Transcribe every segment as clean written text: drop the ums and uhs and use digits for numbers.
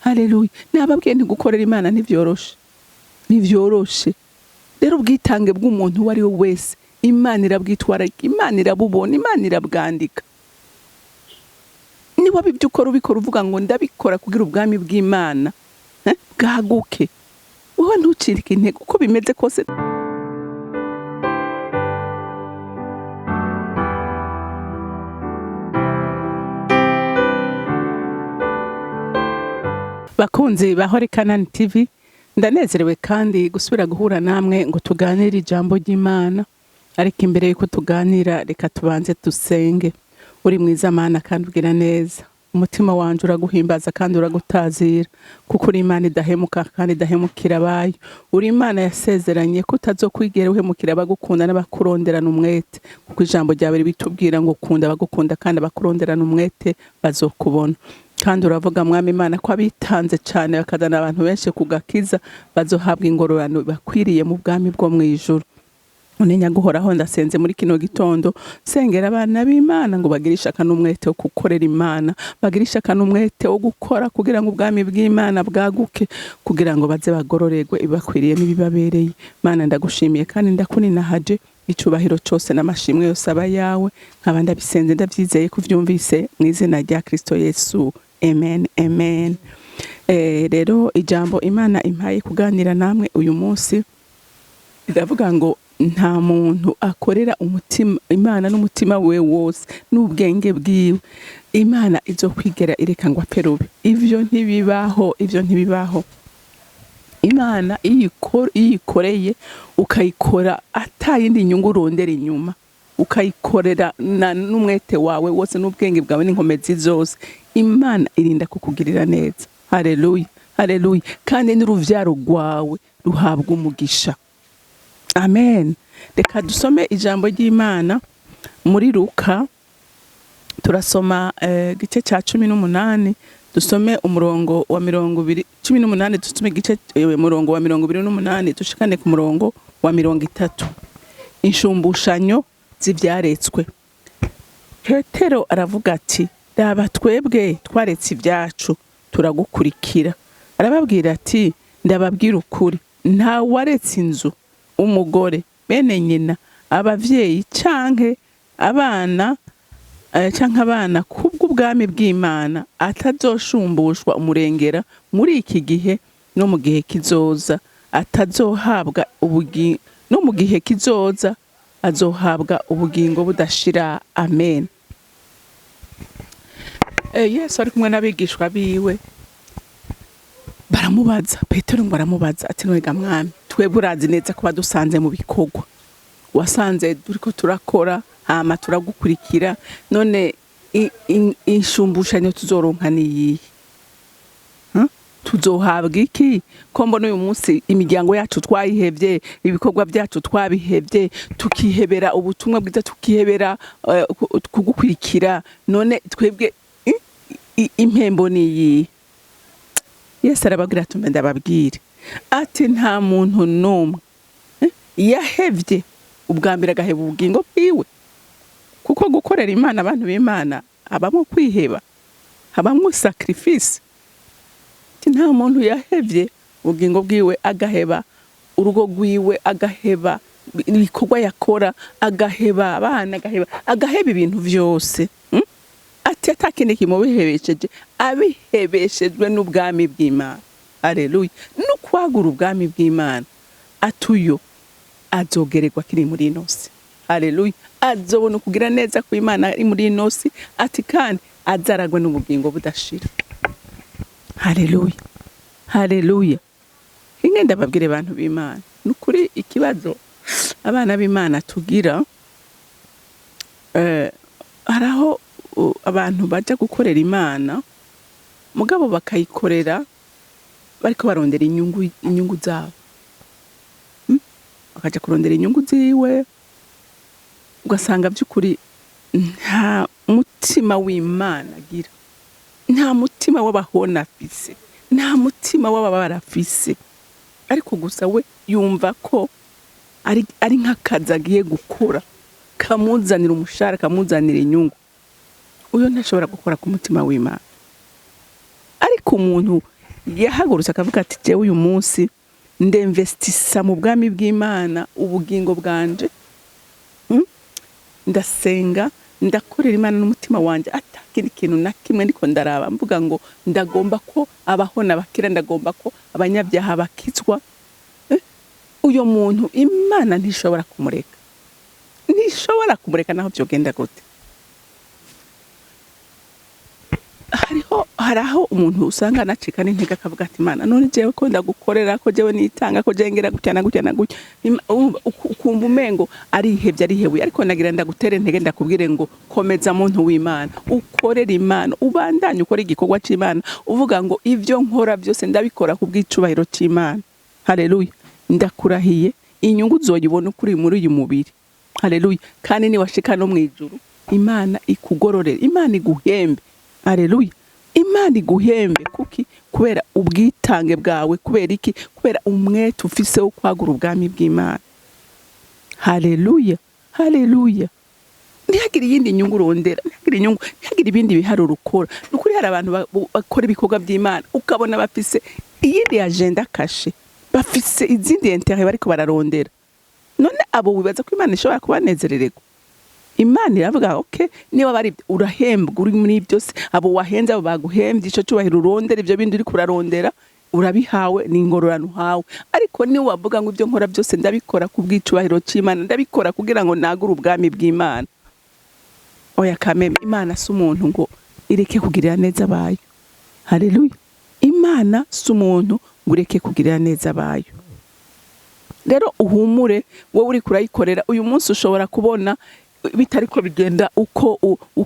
Haleluya. Nababwiye nti gukorera Imana ntivyoroshe. Rero ubwitange bw'umuntu wari we wese Imana irabwitwara, Imana irabubona, Imana irabwandika. Niba bibyo ukora ubikora uvuga ngo ndabikora kugira ubwami bw'Imana bwaguke, wowe ntucirike intege uko bimeze kose. Bakunzi bahore CANAAN TV, ndanezerewe kandi gusubira guhura namwe ngo tuganire ijambo ry'Imana. Ariko imbere yuko tuganira reka tubanze dusenge. Uri mwiza Mana kandi ugira neza, umutima wanje uraguhimbaza kandi uragutazira, kuko uri Imana idahemuka kandi idahemukira abayo. Uri Imana yasezeranye ko utazokwigera uhemukira abagukunda n'abakuronderana umwete, kuko ijambo ryawe bitubwira ngo kunda abagukunda kandi abakuronderana umwete bazokubona. Kandi uravuga Mwami Imana ko abitanze cyane bakadana abantu benshi kugakiza bazohabwa ingororano bakwiriye mu bwami bwo mu ijuru. Unenya guhoraho ndasenze muri kino gitondo sengera abana b'Imana ngo bagire ishaka n'umwete wo gukorera Imana, bagire ishaka n'umwete wo gukora kugira ngo ubwami bw'Imana bwaguke, kugira ngo baze bagororerwe ibakwiriye n'ibibabereye. Mana ndagushimiye kandi ndakuninahaje, icubahiro cyose n'amashimwe yose aba yawe, nkaba ndabisenze ndabyizeye kuvyumvise mu izina rya Kristo Yesu. Amen, amen. Rero ijambo Imana impaye kuganira namwe uyu munsi iravuga ngo nta muntu akorera umutima Imana n'umutima we wose n'ubwenge bwiwe Imana izokwigera ireka ngo aperube. Ivyo ntibibaho. Imana iyikoreye ukayikora atayindi nyungu urondera inyuma, ukayikorera n'umwete wawe wose n'ubwenge bwawe n'inkomezi zose, Imana irinda kukugirira neza. Haleluya, haleluya. Kandi n'uruvyaro rwawe ruhabwa umugisha. Amen. Reka dusome ijambo ry'Imana muri Luka, turasoma gice cya 18, dusome umurongo wa 18, dusome gice umurongo wa 28 dushikane ku murongo wa 30. Inshumbushanyo z'ivyaretswe. Petero aravuga ati, raba twebwe twaretse ibyacu turagukurikira. Arababwira ati, ndababwira ukuri, nta waretse inzu, umugore, bene nyina, abavyeyi canke abana kubw'ubwami bw'Imana atazosumbushwa umurengera muri iki gihe no mu gihe kizoza, atazohabwa ubugingo no mu gihe kizoza azohabwa ubugingo budashira. Amen. Yesu ari kumwe n'abigishwa biwe baramubaza, Petero ngo aramubaza ati, nwega Mwami, twebwe urazi neza ko badusanze mu bikorwa, wasanze turiko turakora hama turagukurikira, none inshumbushanyo tuzoronka niyihe? Tuzohabwa iki? Ko mbona uyu munsi imiryango yacu twayihevye, ibikorwa byacu twabihevye, tukihebera ubutumwa bwiza, tukihebera kugukurikira, none twebwe impembo niyihe? Yesu arababwira ati, ndababwire ati, nta muntu n'umwe yahevye ubwa mbere agaheba ubugingo bwiwe, kuko gukorera Imana abantu b'Imana habamo kwiheba, habamo sacrifice. Nta muntu yahevye ubugingo bwiwe agaheba urugo rwiwe, agaheba ibikorwa yakora, agaheba abana, agaheba ibintu vyose. Ati atakindi kimubihebesheje, abihebeshejwe n'ubwami bw'Imana. Haleluya. No kwagura ubwami bw'Imana, atuyo azogererwa kiri muri inosi. Haleluya. Azobona kugira neza ku Imana ari muri inosi, ati kandi azaragwe n'ubugingo budashira. Haleluya, haleluya. Inge ndababwire abantu b'Imana, nukuri ikibazo abana b'Imana tugira, haraho abantu baje gukorera Imana mugabo bakayikorera bariko barondera inyungu zabo. Bakaja kurondera inyungu ziwe, ugasanga by'ukuri nta mutima w'Imana agira, nta mutima w'abahona afise, nta mutima w'ababara afise, ariko gusa we yumva ko ari nk'akazi agiye gukora kamuzanira umushahara, kamuzanira inyungu. Uyo ntashobora gukora ku mutima w'Imana. Ariko umuntu yahagurutse akavuga ati jewe uyu munsi ndinvestisa mu bwami bw'Imana ubugingo bwanje, ndasenga ndakorera Imana n'umutima wanje atakindi kintu na kimwe ndiko ndaraba mvuga ngo ndagomba ko abaho n'abakira, ndagomba ko abanyabyaha bakizwa. Uyo muntu Imana ntishobora kumureka naho byogenda gute. Haraho umuntu usanga anacika n'intege akavuga ati Imana none jewe ko ndagukorera, ko jewe nitanga, ko jengera gutya na gutya, ukumva umengo arihebuye, ariko nagira ndagutere intege ndakubwire ngo komeza muntu w'Imana, ukorera Imana, ubandanye ukora igikorwa c'Imana uvuga ngo ivyo nkora byose ndabikora kubw'icubahiro c'Imana. Haleluya. Ndakurahiye inyungu uzoyibona ukuri muri uyu mubiri. Haleluya. Kandi ni washika no mwijuru Imana ikugororera, Imana iguhembe. Haleluya. Imana iguhembe kuki? Kubera ubwitange bwawe. Kubera iki? Kubera umwete ufise wo kwagura ubwami bw'Imana. Haleluya. Haleluya. Ntihagire iyindi nyungu urondera, ntihagire ibindi biharuro ukora. Nukuri hari abantu bakora ibikorwa by'Imana ukabona bafise iyindi agenda kashe, bafise izindi intérêt bariko bararondera. None abo wibaza ko Imana ishobora kubanezerererwa? Imana iravuga okay, niba bari urahembwa uri muri byose, abo wahenze abo baguhembye ico cyubahiro urondera, ibyo bindi uri kurarondera urabihawe n'ingororano hawe. Ariko ni wavuga ngo ibyo nkora byose ndabikora kubw'icubahiro c'Imana, ndabikora kugira ngo nagure ubwami bw'Imana. Oya kameme, Imana si umuntu ngo ireke kugirira neza abayo. Haleluya. Imana si umuntu ngo ireke kugirira neza abayo. Rero uhumure, wowe uri kurayikorera uyu munsi ushobora kubona bitariko bigenda uko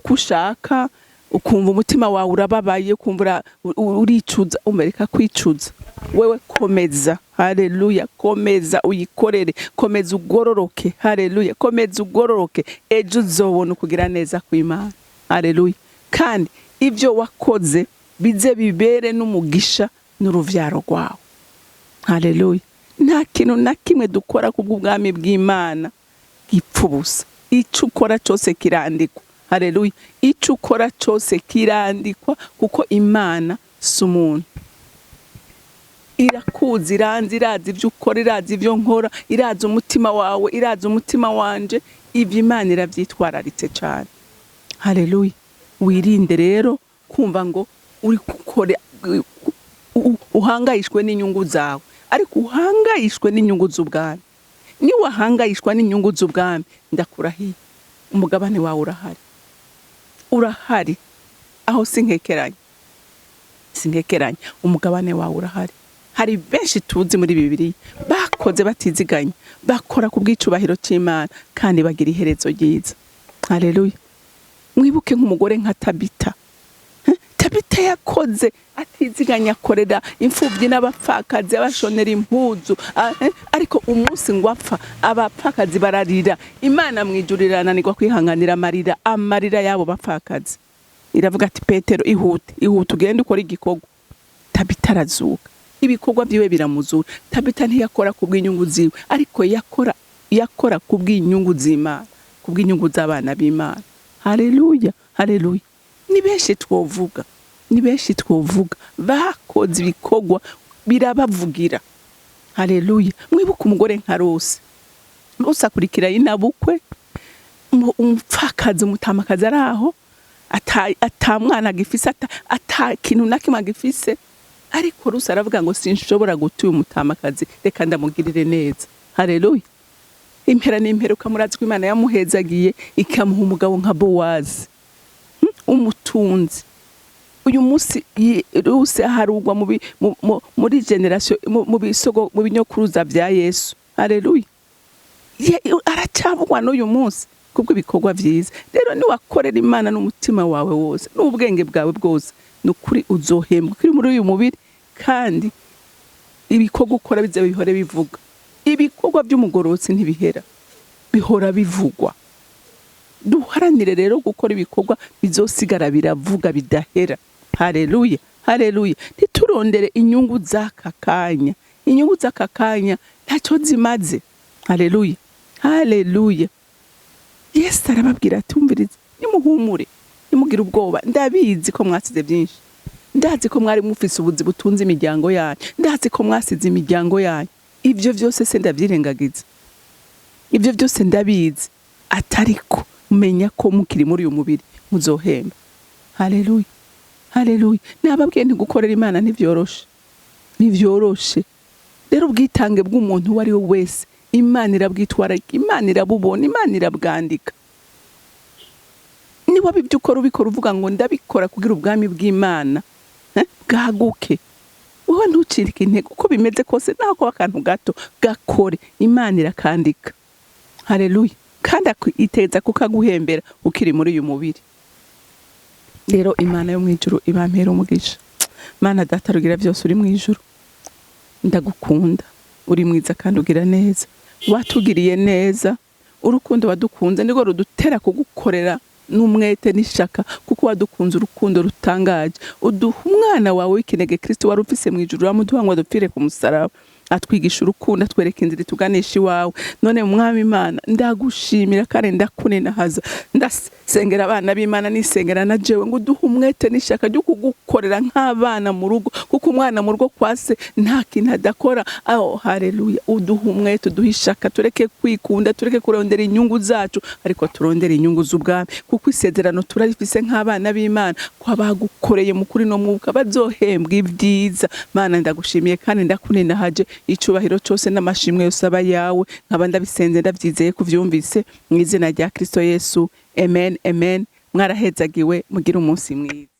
ushaka, ukumva umutima wawe urababaye, ukumva uricuza, umereka kwicuza. Wewe komeza. Haleluya. Komeza uyikorere, komeza ugororoke. Haleluya. Komeza ugororoke, ejo uzobona kugira neza kw'Imana. Haleluya. Kandi ivyo wakoze bize bibere n'umugisha n'uruvyaro rwawe. Haleluya. Nta kintu na kimwe dukora kubw'ubwami bw'Imana gipfubusa. Ico ukora cyose kirandikwa. Haleluya. Ico ukora cyose kirandikwa kuko Imana si umuntu. Irakuzi, irazi ibyo ukora, irazi ibyo nkora, irazi umutima wawe, irazi umutima wanje. Ibyo Imana iravyitwararitse cyane. Haleluya. Wirinde rero kumva ngo uri gukora uhangayishwe n'inyungu zawe, ariko uhangayishwe n'inyungu z'ubwami. Ni wahangayishwa n'inyungu z'ubwami, ndakurahiye umugabane wawe urahari. Aho sinkekeranya umugabane wawe urahari. Hari benshi tuzi muri Bibiliya bakoze batiziganya, bakora kubw'icubahiro c'Imana kandi bagira iherezo ryiza. Haleluya. Mwibuke nk'umugore nka Tabita. Tabita yakoze atiziganya, akorera imfubyi n'abapfakazi, abashonera impuzu, ariko umunsi ngo apfa abapfakazi bararira. Imana mwijurira nanirwa kwihanganira amarira yabo bapfakazi. Iravuga ati Petero ihute ugende ukora igikorwa. Tabita arazuka, ibikorwa byiwe biramuzura. Tabita ntiyakora kubw'inyungu ziwe, ariko yakora kubw'inyungu z'Imana, kubw'inyungu z'abana b'Imana. Haleluya. Haleluya. Ni benshi twovuga bakoze ibikorwa birabavugira. Haleluya. Mwibuka umugore nka Rose akurikira inabukwe, umupfakazi umutamakazi araho, atamwana gifise, kintu na kimwe gifise, ariko Rose aravuga ngo sinshobora gutuye umutamakazi, reka ndamugirire neza. Haleluya. Impera n'imperuka murazi ko Imana yamuhezagiye ikamuha umugabo nka Bowazi, umutunzi. Uyu munsi Rose harugwa muri generation mu bisogo mu binyokuruza bya Yesu. Haleluya. Aracyavugwa n'uyu munsi kubwo ibikorwa byiza. Rero ni wakorera Imana n'umutima wawe wose n'ubwenge bwawe bwose, nukuri uzohembwa kuri muri uyu mubiri. Kandi ibikorwa ukora bize bihore bivuga. Ibikorwa by'umugorotsi ntibihera, bihora bivugwa. Duharanire rero gukora ibikorwa bizosigara biravuga bidahera. Haleluya. Haleluya. Ntiturondere inyungu z'akakanya. Inyungu z'akakanya ntacyo zimaze. Haleluya. Haleluya. Yesu arababwira ati umvirize, nimuhumure, nimugire ubwoba, ndabizi ko mwasize byinshi. ndazi ko mwari mufise ubuzi butunze imiryango yanyu, ndazi ko mwasize imiryango yanyu. Ivyo vyose se ndavyirengagiza, ivyo vyose ndabizi, atariko menya ko mukiri muri uyu mubiri muzohemba. Haleluya, haleluya. Nababwiye gukorera Imana ntivyoroshe, ntivyoroshe. Rero ubwitange bw'umuntu uwo ari we wese Imana irabwitwararika, Imana irabubona, Imana irabwandika. Niba ibyo ukora ubikora uvuga ngo ndabikora kugira ubwami bw'Imana bwaguke, wowe ntucirike intege uko bimeze kose, naho kuba akantu gato gakore, Imana irakandika. Haleluya. Kandi iteza kukaguhembera ukiri muri uyu mubiri. Rero Imana yo mwijuru ibampera umugisha. Mana Data rugira byose uri mwijuru, ndagukunda, uri mwiza kandi ugira neza, watugiriye neza. Urukundo wadukunze nirwo rudutera kugukorera n'umwete n'ishaka, kuko wadukunze urukundo rutangaje. Uduha umwana wawe w'ikinege Kristo wari ufise mwijuru, wamuduha ngo dupfire ku musaraba, atwigisha urukundo, atwereka inzira ituganisha iwawe. None Mwami Imana ndagushimira kandi ndakunenahaza, ndasengera abana b'Imana nisengera na jewe ngo duhe umwete n'ishaka ryo kugukorera nk'abana mu rugo, kuko umwana mu rugo kwase nta kintu adakora. Aho haleluya, uduhe umwete, uduhe ishaka, tureke kwikunda, tureke kurondera inyungu zacu, ariko turondera inyungu z'ubwami, kuko isezerano turarifise nk'abana b'Imana ko abagukoreye mu kuri no mwuka bazohembwa ibyiza. Mana ndagushimiye kandi ndakunenahaje, icubahiro cyose n'amashimwe yose aba yawe, nkaba ndabisenze ndavyizeye kuvyumvise mu izina rya Kristo Yesu. Amen, amen. Mwarahezagiwe, mugira umunsi mwiza.